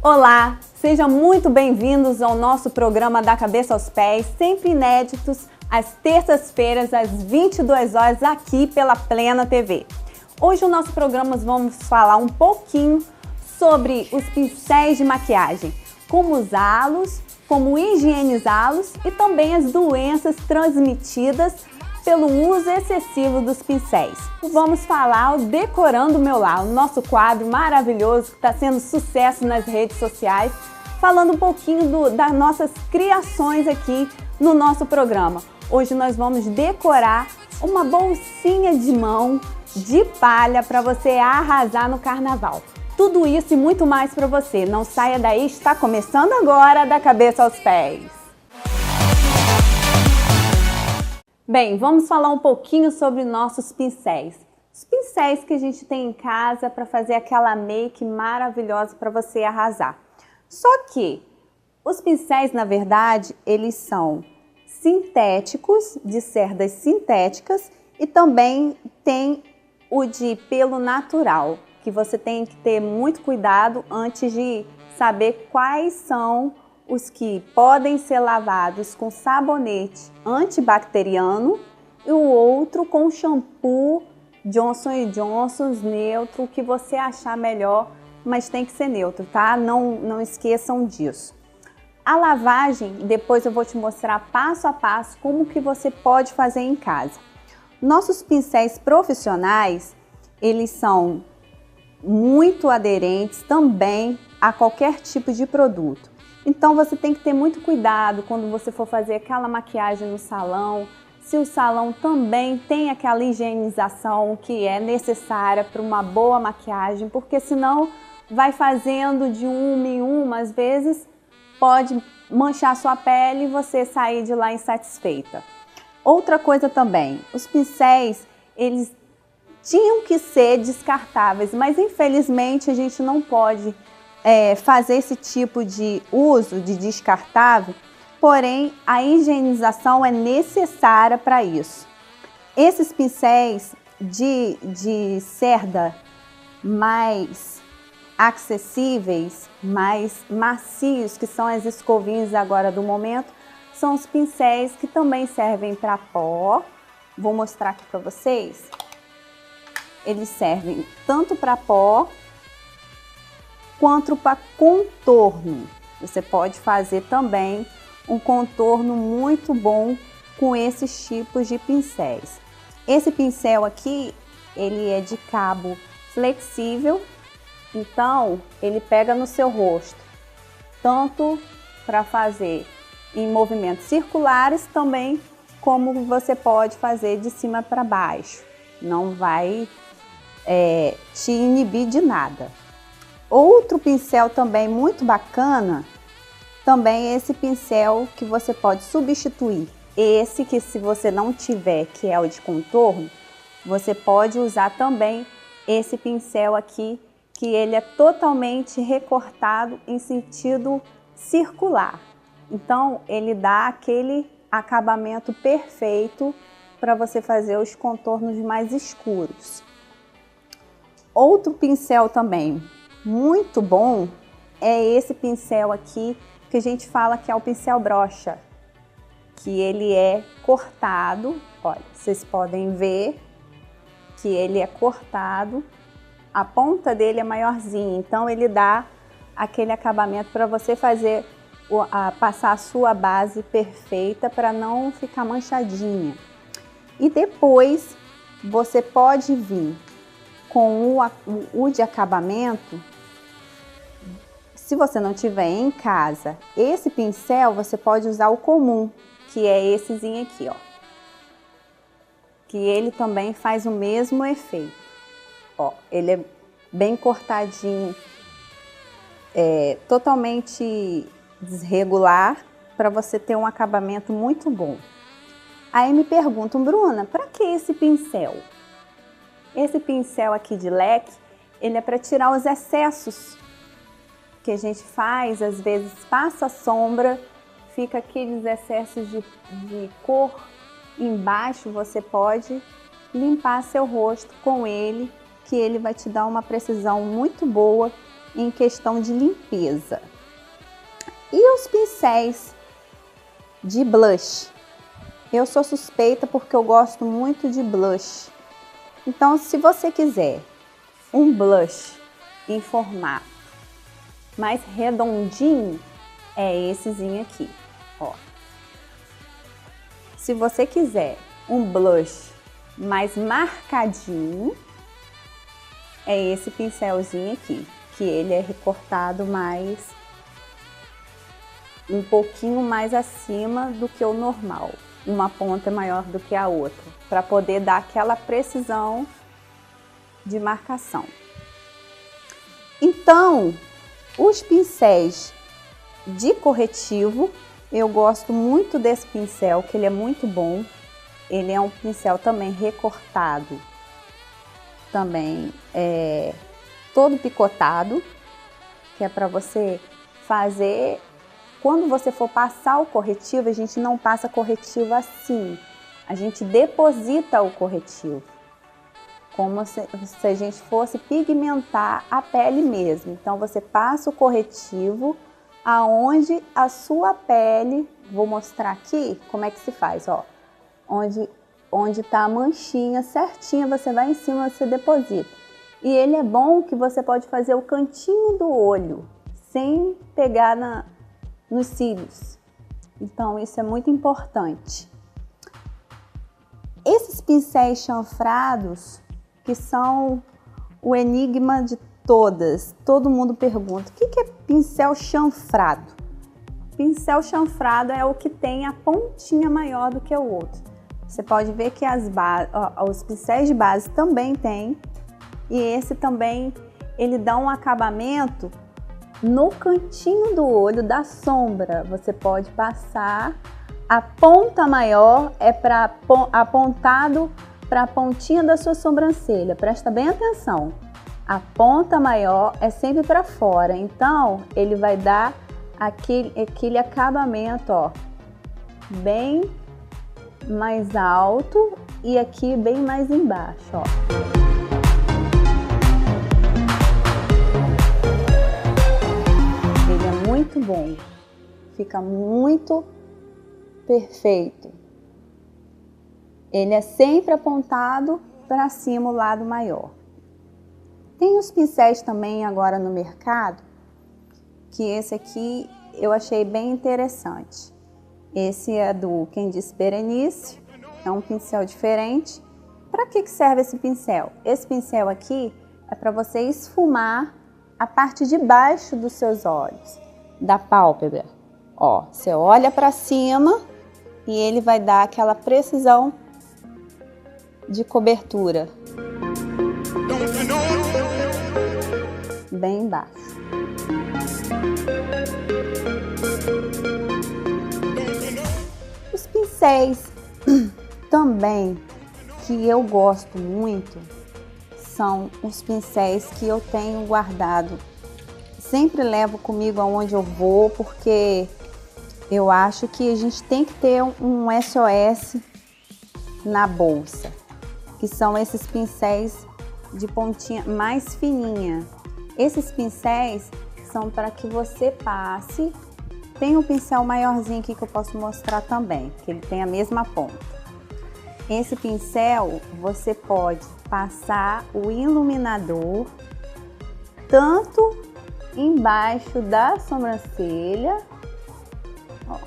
Olá, sejam muito bem-vindos ao nosso programa Da Cabeça aos Pés, sempre inéditos, às terças-feiras, às 22 horas, aqui pela Plena TV. Hoje no nosso programa vamos falar um pouquinho sobre os pincéis de maquiagem, como usá-los, como higienizá-los e também as doenças transmitidas pelo uso excessivo dos pincéis. Vamos falar o Decorando o Meu Lar, o nosso quadro maravilhoso que está sendo sucesso nas redes sociais, falando um pouquinho das nossas criações aqui no nosso programa. Hoje nós vamos decorar uma bolsinha de mão de palha para você arrasar no carnaval. Tudo isso e muito mais para você. Não saia daí, está começando agora Da Cabeça aos Pés. Bem, vamos falar um pouquinho sobre nossos pincéis. Os pincéis que a gente tem em casa para fazer aquela make maravilhosa para você arrasar. Só que os pincéis, na verdade, eles são sintéticos, de cerdas sintéticas, e também tem o de pelo natural, que você tem que ter muito cuidado antes de saber quais são os que podem ser lavados com sabonete antibacteriano e o outro com shampoo Johnson & Johnson neutro, que você achar melhor, mas tem que ser neutro, tá? Não esqueçam disso. A lavagem, depois eu vou te mostrar passo a passo como que você pode fazer em casa. Nossos pincéis profissionais, eles são muito aderentes também a qualquer tipo de produto. Então você tem que ter muito cuidado quando você for fazer aquela maquiagem no salão, se o salão também tem aquela higienização que é necessária para uma boa maquiagem, porque senão vai fazendo de uma em uma, às vezes pode manchar sua pele e você sair de lá insatisfeita. Outra coisa também, os pincéis, eles tinham que ser descartáveis, mas infelizmente a gente não pode fazer esse tipo de uso de descartável, porém a higienização é necessária para isso. Esses pincéis de cerda mais acessíveis, mais macios, que são as escovinhas agora do momento, são os pincéis que também servem para pó. Vou mostrar aqui para vocês. Eles servem tanto para pó quanto para contorno. Você pode fazer também um contorno muito bom com esses tipos de pincéis. Esse pincel aqui, ele é de cabo flexível, então ele pega no seu rosto, tanto para fazer em movimentos circulares também, como você pode fazer de cima para baixo. Não vai te inibir de nada. Outro pincel também muito bacana, também é esse pincel que você pode substituir. Esse que, se você não tiver, que é o de contorno, você pode usar também esse pincel aqui, que ele é totalmente recortado em sentido circular. Então ele dá aquele acabamento perfeito para você fazer os contornos mais escuros. Outro pincel também muito bom é esse pincel aqui, que a gente fala que é o pincel brocha, que ele é cortado. Olha, vocês podem ver que ele é cortado, a ponta dele é maiorzinha, então ele dá aquele acabamento para você fazer passar a sua base perfeita para não ficar manchadinha. E depois você pode vir com o de acabamento. Se você não tiver em casa esse pincel, você pode usar o comum, que é essezinho aqui, ó. Que ele também faz o mesmo efeito. Ó, ele é bem cortadinho, totalmente desregular, para você ter um acabamento muito bom. Aí me perguntam, Bruna, para que esse pincel? Esse pincel aqui de leque, ele é para tirar os excessos que a gente faz, às vezes passa sombra, fica aqueles excessos de cor embaixo. Você pode limpar seu rosto com ele, que ele vai te dar uma precisão muito boa em questão de limpeza. E os pincéis de blush? Eu sou suspeita porque eu gosto muito de blush. Então, se você quiser um blush em formato mais redondinho, é essezinho aqui, ó. Se você quiser um blush mais marcadinho, é esse pincelzinho aqui, que ele é recortado um pouquinho mais acima do que o normal. Uma ponta é maior do que a outra, para poder dar aquela precisão de marcação. Então, os pincéis de corretivo, eu gosto muito desse pincel, que ele é muito bom. Ele é um pincel também recortado, também todo picotado, que é para você fazer. Quando você for passar o corretivo, a gente não passa corretivo assim, a gente deposita o corretivo, como se a gente fosse pigmentar a pele mesmo. Então você passa o corretivo aonde a sua pele, vou mostrar aqui como é que se faz, ó. Onde tá a manchinha certinha, você vai em cima, você deposita. E ele é bom que você pode fazer o cantinho do olho, sem pegar nos cílios. Então isso é muito importante. Esses pincéis chanfrados, que são o enigma de todas, todo mundo pergunta, o que é pincel chanfrado? Pincel chanfrado é o que tem a pontinha maior do que o outro. Você pode ver que os pincéis de base também tem, e esse também, ele dá um acabamento no cantinho do olho da sombra. Você pode passar, a ponta maior é apontado para a pontinha da sua sobrancelha. Presta bem atenção. A ponta maior é sempre para fora, então ele vai dar aquele acabamento, ó, bem mais alto e aqui bem mais embaixo, ó. Ele é muito bom, fica muito perfeito. Ele é sempre apontado para cima, o lado maior. Tem os pincéis também agora no mercado, que esse aqui eu achei bem interessante. Esse é do Quem Disse Berenice, é um pincel diferente. Para que serve esse pincel? Esse pincel aqui é para você esfumar a parte de baixo dos seus olhos, da pálpebra. Ó, você olha para cima e ele vai dar aquela precisão de cobertura. Bem embaixo. Os pincéis também que eu gosto muito são os pincéis que eu tenho guardado. Sempre levo comigo aonde eu vou, porque eu acho que a gente tem que ter um SOS na bolsa, que são esses pincéis de pontinha mais fininha. Esses pincéis são para que você passe. Tem um pincel maiorzinho aqui que eu posso mostrar também, que ele tem a mesma ponta. Esse pincel você pode passar o iluminador tanto embaixo da sobrancelha, ó,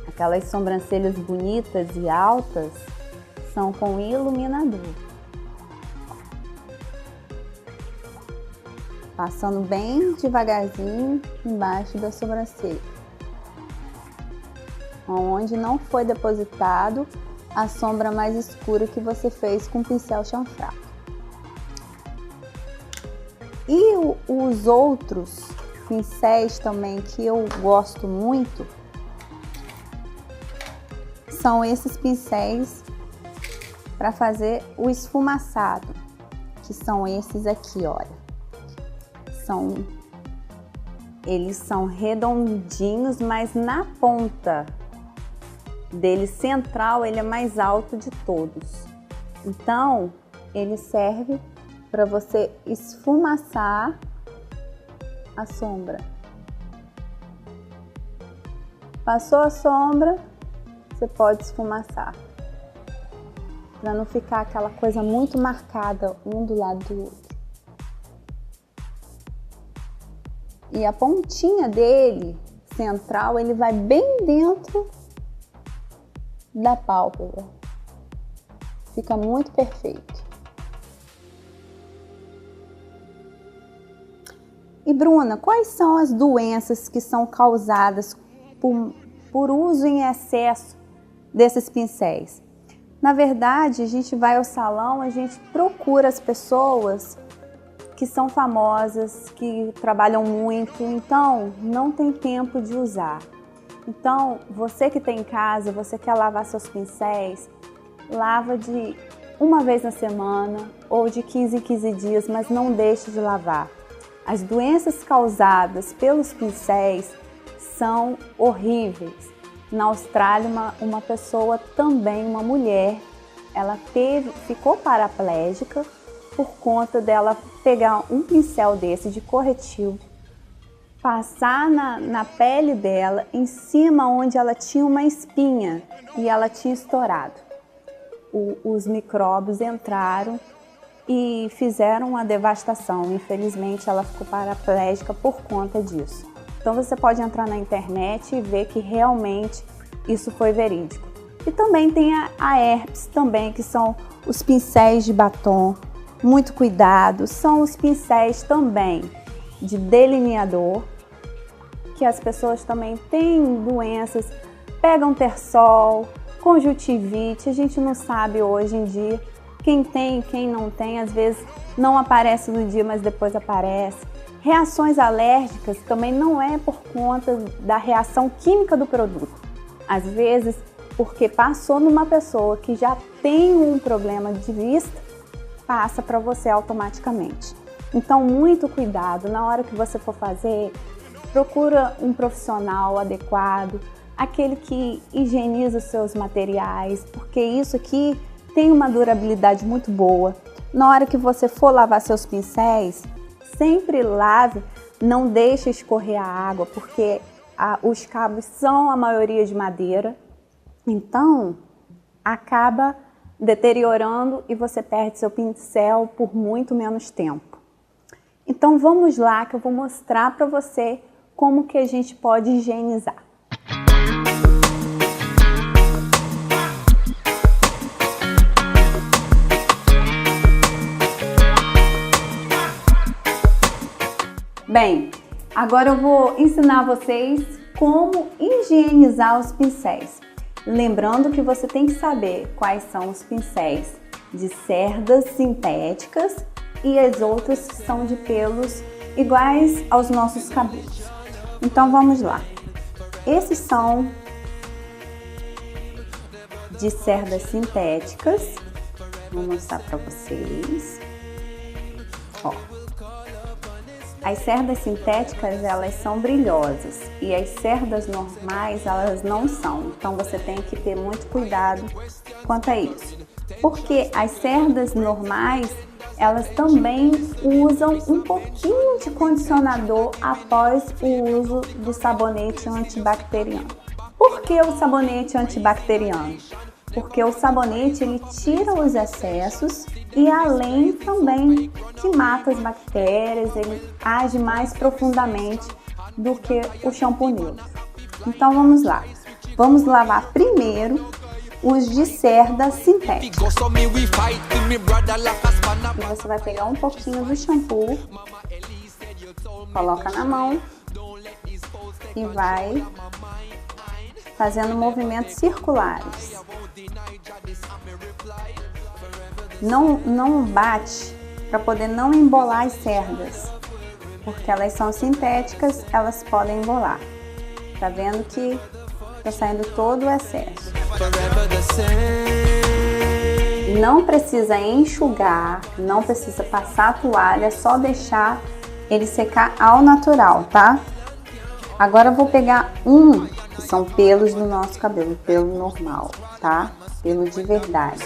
aquelas sobrancelhas bonitas e altas são com iluminador. Passando bem devagarzinho embaixo da sobrancelha, onde não foi depositado a sombra mais escura que você fez com o pincel chanfrado. E os outros pincéis também que eu gosto muito são esses pincéis para fazer o esfumaçado, que são esses aqui, olha. Eles são redondinhos, mas na ponta dele central ele é mais alto de todos. Então ele serve para você esfumaçar a sombra. Passou a sombra, você pode esfumaçar, para não ficar aquela coisa muito marcada um do lado do outro. E a pontinha dele, central, ele vai bem dentro da pálpebra. Fica muito perfeito. E Bruna, quais são as doenças que são causadas por uso em excesso desses pincéis? Na verdade, a gente vai ao salão, a gente procura as pessoas que são famosas, que trabalham muito, então não tem tempo de usar. Então, você que tem em casa, você quer lavar seus pincéis, lava de uma vez na semana ou de 15 em 15 dias, mas não deixe de lavar. As doenças causadas pelos pincéis são horríveis. Na Austrália, uma pessoa também, uma mulher, ela ficou paraplégica por conta dela pegar um pincel desse de corretivo, passar na pele dela, em cima onde ela tinha uma espinha e ela tinha estourado. Os micróbios entraram e fizeram uma devastação. Infelizmente, ela ficou paraplégica por conta disso. Então você pode entrar na internet e ver que realmente isso foi verídico. E também tem a herpes também, que são os pincéis de batom. Muito cuidado, são os pincéis também de delineador, que as pessoas também têm doenças, pegam terçol, conjuntivite, a gente não sabe hoje em dia quem tem, quem não tem, às vezes não aparece no dia, mas depois aparece. Reações alérgicas também não é por conta da reação química do produto. Às vezes, porque passou numa pessoa que já tem um problema de vista, passa para você automaticamente. Então, muito cuidado na hora que você for fazer, procura um profissional adequado, aquele que higieniza os seus materiais, porque isso aqui tem uma durabilidade muito boa. Na hora que você for lavar seus pincéis, sempre lave, não deixe escorrer a água, porque os cabos são a maioria de madeira, então acaba deteriorando e você perde seu pincel por muito menos tempo. Então vamos lá que eu vou mostrar para você como que a gente pode higienizar. Bem, agora eu vou ensinar vocês como higienizar os pincéis. Lembrando que você tem que saber quais são os pincéis de cerdas sintéticas e as outras que são de pelos iguais aos nossos cabelos. Então vamos lá. Esses são de cerdas sintéticas. Vou mostrar para vocês. Ó. As cerdas sintéticas, elas são brilhosas e as cerdas normais, elas não são. Então você tem que ter muito cuidado quanto a isso. Porque as cerdas normais, elas também usam um pouquinho de condicionador após o uso do sabonete antibacteriano. Por que o sabonete antibacteriano? Porque o sabonete, ele tira os excessos e além também que mata as bactérias, ele age mais profundamente do que o shampoo neutro. Então vamos lá, vamos lavar primeiro os de cerda sintética. E você vai pegar um pouquinho do shampoo, coloca na mão e vai fazendo movimentos circulares. Não bate para poder não embolar as cerdas, porque elas são sintéticas, elas podem embolar. Tá vendo que tá saindo todo o excesso. Não precisa enxugar, não precisa passar a toalha, é só deixar ele secar ao natural, tá? Agora eu vou pegar que são pelos do nosso cabelo, pelo normal, tá? Pelo de verdade.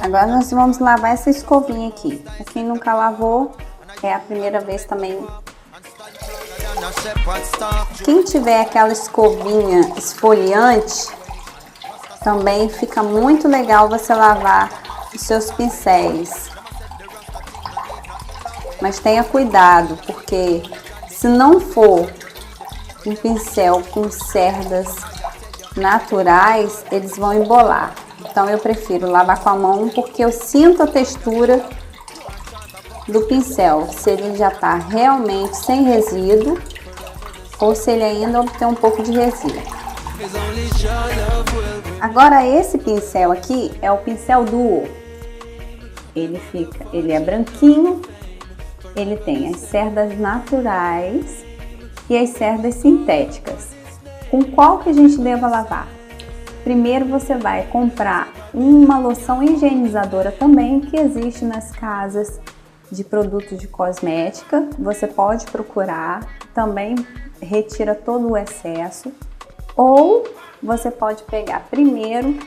Agora nós vamos lavar essa escovinha aqui. Pra quem nunca lavou, é a primeira vez também. Quem tiver aquela escovinha esfoliante, também fica muito legal você lavar os seus pincéis. Mas tenha cuidado, porque se não for um pincel com cerdas naturais, eles vão embolar. Então eu prefiro lavar com a mão, porque eu sinto a textura do pincel, se ele já está realmente sem resíduo ou se ele ainda tem um pouco de resíduo. Agora esse pincel aqui é o pincel Duo. Ele é branquinho, ele tem as cerdas naturais e as cerdas sintéticas. Com qual que a gente deva lavar? Primeiro você vai comprar uma loção higienizadora também, que existe nas casas de produtos de cosmética. Você pode procurar, também retira todo o excesso. Ou você pode pegar primeiro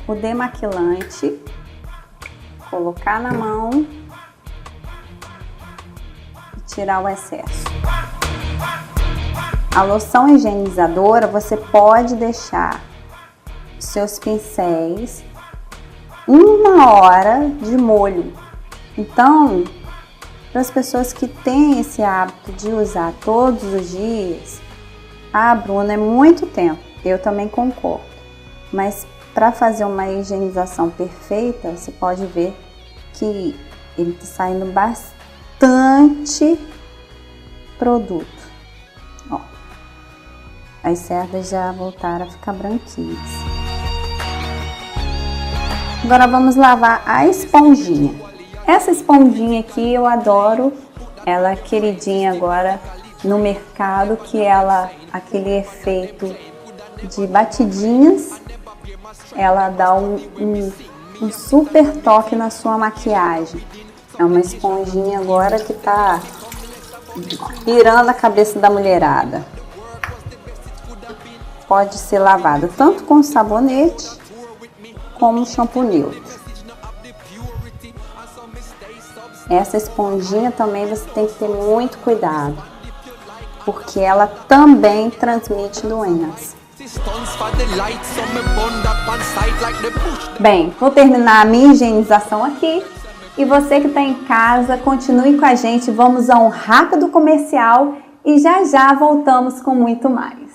o demaquilante, colocar na mão e tirar o excesso. A loção higienizadora você pode deixar seus pincéis 1 hora de molho. Então, para as pessoas que têm esse hábito de usar todos os dias, Bruna, é muito tempo. Eu também concordo. Mas para fazer uma higienização perfeita, você pode ver que ele está saindo bastante produto. Ó, as cerdas já voltaram a ficar branquinhas. Agora vamos lavar a esponjinha. Essa esponjinha aqui eu adoro. Ela é queridinha agora no mercado, que ela, aquele efeito de batidinhas, ela dá um super toque na sua maquiagem. É uma esponjinha agora que tá pirando a cabeça da mulherada. Pode ser lavada tanto com sabonete como shampoo neutro. Essa esponjinha também você tem que ter muito cuidado, porque ela também transmite doenças. Bem, vou terminar a minha higienização aqui. E você que está em casa, continue com a gente. Vamos a um rápido comercial e já já voltamos com muito mais.